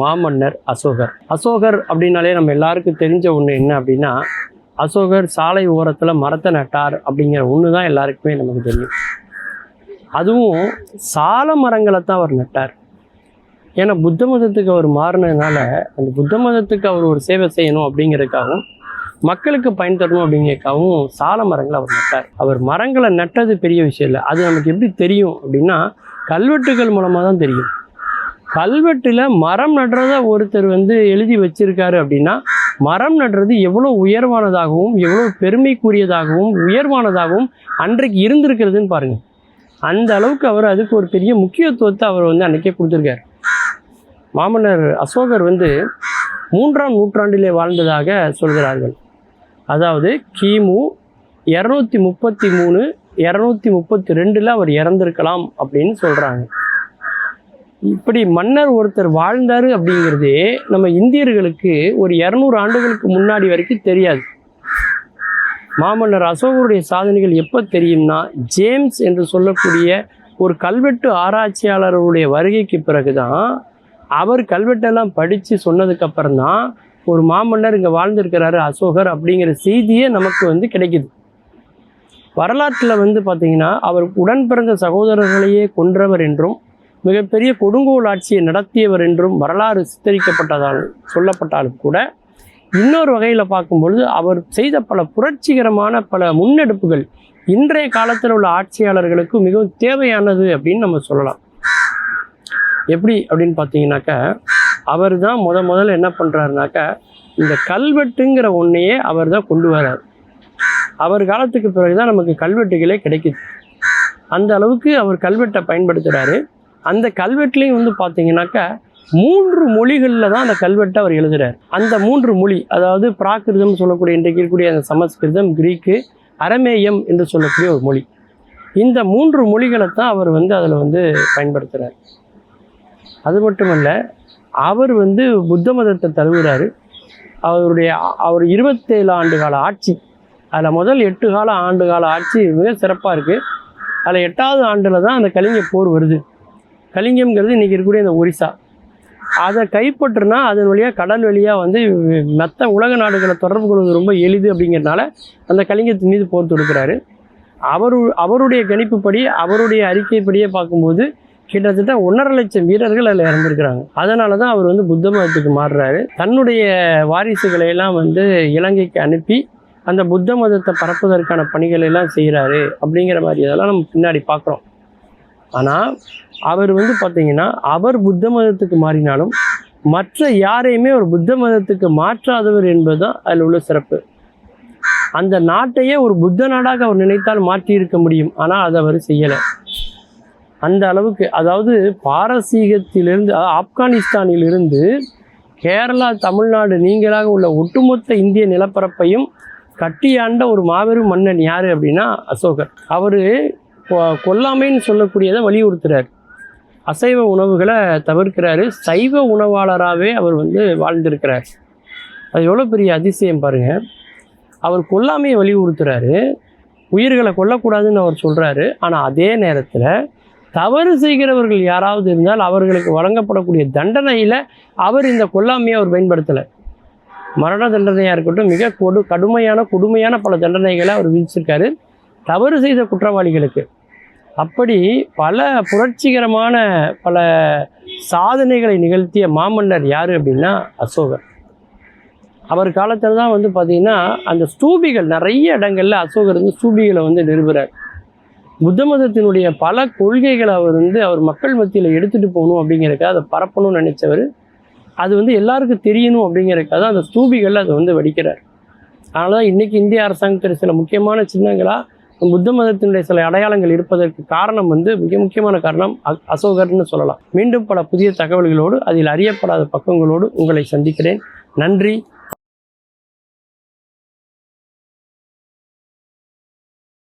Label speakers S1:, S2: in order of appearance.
S1: மாமன்னர் அசோகர். அசோகர் அப்படின்னாலே நம்ம எல்லாருக்கும் தெரிஞ்ச ஒன்று என்ன அப்படின்னா, அசோகர் சாலை ஓரத்தில் மரத்தை நட்டார் அப்படிங்கிற ஒன்று தான் எல்லாருக்குமே நமக்கு தெரியும். அதுவும் சால மரங்களை தான் அவர் நட்டார். ஏன்னா புத்த மதத்துக்கு அவர் மாறினதுனால அந்த புத்த மதத்துக்கு அவர் ஒரு சேவை செய்யணும் அப்படிங்கிறதுக்காகவும் மக்களுக்கு பயன் தரணும் அப்படிங்கிறதுக்காகவும் சால மரங்களை அவர் நட்டார். அவர் மரங்களை நட்டது பெரிய விஷயம் இல்லை. அது நமக்கு எப்படி தெரியும் அப்படின்னா, கல்வெட்டுகள் மூலமாக தான் தெரியும். கல்வெட்டில் மரம் நடுறத ஒருத்தர் எழுதி வச்சிருக்காரு அப்படின்னா, மரம் நடுறது எவ்வளோ உயர்வானதாகவும் எவ்வளோ பெருமைக்குரியதாகவும் உயர்வானதாகவும் அன்றைக்கு இருந்திருக்கிறதுன்னு பாருங்கள். அந்த அளவுக்கு அவர் அதுக்கு ஒரு பெரிய முக்கியத்துவத்தை அவர் அன்றைக்கே கொடுத்துருக்கார். மாமன்னர் அசோகர் 3ஆம் நூற்றாண்டிலே வாழ்ந்ததாக சொல்கிறார்கள். அதாவது கிமு 233 232 அவர் இறந்திருக்கலாம் அப்படின்னு சொல்கிறாங்க. இப்படி மன்னர் ஒருத்தர் வாழ்ந்தார் அப்படிங்கிறதே நம்ம இந்தியர்களுக்கு ஒரு 200 ஆண்டுகளுக்கு முன்னாடி வரைக்கும் தெரியாது. மாமன்னர் அசோகருடைய சாதனைகள் எப்போ தெரியும்னா, ஜேம்ஸ் என்று சொல்லக்கூடிய ஒரு கல்வெட்டு ஆராய்ச்சியாளருடைய வருகைக்கு பிறகு தான், அவர் கல்வெட்டெல்லாம் படித்து சொன்னதுக்கப்புறம் தான் ஒரு மாமன்னர் இங்கே வாழ்ந்திருக்கிறாரு அசோகர் அப்படிங்கிற செய்தியே நமக்கு கிடைக்குது. வரலாற்றில் பார்த்திங்கன்னா, அவர் உடன் பிறந்த சகோதரர்களையே கொன்றவர் என்றும் மிகப்பெரிய கொடுங்கோல் ஆட்சியை நடத்தியவர் என்றும் வரலாறு சித்தரிக்கப்பட்டதால் சொல்லப்பட்டாலும் கூட, இன்னொரு வகையில் பார்க்கும்பொழுது அவர் செய்த பல புரட்சிகரமான பல முன்னெடுப்புகள் இன்றைய காலத்தில் உள்ள ஆட்சியாளர்களுக்கு மிகவும் தேவையானது அப்படின்னு நம்ம சொல்லலாம். எப்படி அப்படின்னு பார்த்தீங்கன்னாக்கா, அவர் தான் முதல்ல என்ன பண்ணுறாருனாக்கா, இந்த கல்வெட்டுங்கிற ஒன்றையே அவர் தான் கொண்டு வர்றார். அவர் காலத்துக்கு பிறகு தான் நமக்கு கல்வெட்டுகளே கிடைக்குது. அந்த அளவுக்கு அவர் கல்வெட்டை பயன்படுத்துகிறாரு. அந்த கல்வெட்டுலேயும் பார்த்தீங்கன்னாக்கா 3 மொழிகளில் தான் அந்த கல்வெட்டை அவர் எழுதுகிறார். அந்த 3 மொழி, அதாவது பிராகிருதம் சொல்லக்கூடிய இன்றைக்கு இருக்கக்கூடிய அந்த சமஸ்கிருதம், கிரீக்கு, அரமேயம் என்று சொல்லக்கூடிய ஒரு மொழி. இந்த 3 மொழிகளை தான் அவர் அதில் பயன்படுத்துகிறார். அது மட்டுமல்ல, அவர் புத்த மதத்தை தழுவுகிறாரு. அவர் 27 ஆண்டு கால ஆட்சி, அதில் முதல் 8 ஆண்டு கால ஆட்சி மிக சிறப்பாக இருக்குது. அதில் 8வது ஆண்டில் தான் அந்த கலிங்க போர் வருது. கலிங்கம்ங்கிறது இன்றைக்கி இருக்கக்கூடிய இந்த ஒரிசா. அதை கைப்பற்றுனா அதன் வழியாக கடல் வழியாக மற்ற உலக நாடுகளை தொடர்பு கொள்வது ரொம்ப எளிது அப்படிங்கிறதுனால அந்த கலிங்கத்தின் மீது போர் தொடுக்கிறாரு. அவருடைய கணிப்புப்படி, அவருடைய அறிக்கைப்படியே பார்க்கும்போது கிட்டத்தட்ட 1.5 லட்சம் வீரர்கள் அதில் இறந்துருக்கிறாங்க. அதனால தான் அவர் புத்த மதத்துக்கு மாறுறாரு. தன்னுடைய வாரிசுகளை எல்லாம் இலங்கைக்கு அனுப்பி அந்த புத்த மதத்தை பரப்புவதற்கான பணிகளை எல்லாம் செய்கிறாரு அப்படிங்கிற மாதிரி இதெல்லாம் நம்ம பின்னாடி பார்க்குறோம். ஆனால் அவர் பார்த்திங்கன்னா, அவர் புத்த மதத்துக்கு மாறினாலும் மற்ற யாரையுமே ஒரு புத்த மதத்துக்கு மாற்றாதவர் என்பது தான் அதில் உள்ள சிறப்பு. அந்த நாட்டையே ஒரு புத்த நாடாக அவர் நினைத்தால் மாற்றி இருக்க முடியும். ஆனால் அதை அவர் செய்யலை. அந்த அளவுக்கு, அதாவது பாரசீகத்திலிருந்து, ஆப்கானிஸ்தானிலிருந்து கேரளா, தமிழ்நாடு நீங்களாக உள்ள ஒட்டுமொத்த இந்திய நிலப்பரப்பையும் கட்டியாண்ட ஒரு மாபெரும் மன்னன் யார் அப்படின்னா அசோகர். அவர் கொல்லாமைன்னு சொல்லக்கூடியதை வலியுறுத்துறார். அசைவ உணவுகளை தவிர்க்கிறாரு. சைவ உணவாளராகவே அவர் வாழ்ந்திருக்கிறார். அது எவ்வளோ பெரிய அதிசயம் பாருங்கள். அவர் கொல்லாமையை வலியுறுத்துறாரு, உயிர்களை கொல்லக்கூடாதுன்னு அவர் சொல்கிறாரு. ஆனால் அதே நேரத்தில் தவறு செய்கிறவர்கள் யாராவது இருந்தால் அவர்களுக்கு வழங்கப்படக்கூடிய தண்டனையில் அவர் இந்த கொல்லாமையை அவர் பயன்படுத்தலை. மரண தண்டனையாக இருக்கட்டும், மிக கொடுமையான பல தண்டனைகளை அவர் விதிச்சிருக்காரு தவறு செய்த குற்றவாளிகளுக்கு. அப்படி பல புரட்சிகரமான பல சாதனைகளை நிகழ்த்திய மாமன்னர் யார் அப்படின்னா அசோகர். அவர் காலத்தில் தான் பார்த்திங்கன்னா அந்த ஸ்தூபிகள் நிறைய இடங்களில் அசோகர் ஸ்தூபிகளை நிறுவுறார். புத்த மதத்தினுடைய பல கொள்கைகளை அவர் மக்கள் மத்தியில் எடுத்துகிட்டு போகணும் அப்படிங்கிறக்காக அதை பரப்பணும்னு நினைச்சவர். அது எல்லாருக்கும் தெரியணும் அப்படிங்கிறக்காக தான் அந்த ஸ்தூபிகளில் அதை வடிக்கிறார். அதனால தான் இன்றைக்கி இந்திய அரசாங்கத்தில் சில முக்கியமான சின்னங்களாக புத்த மதத்தினுடைய சில அடையாளங்கள் இருப்பதற்கு காரணம் மிக முக்கியமான காரணம் அசோகர்னு சொல்லலாம். மீண்டும் பல புதிய தகவல்களோடு, அதில் அறியப்படாத பக்கங்களோடு உங்களை சந்திக்கிறேன். நன்றி.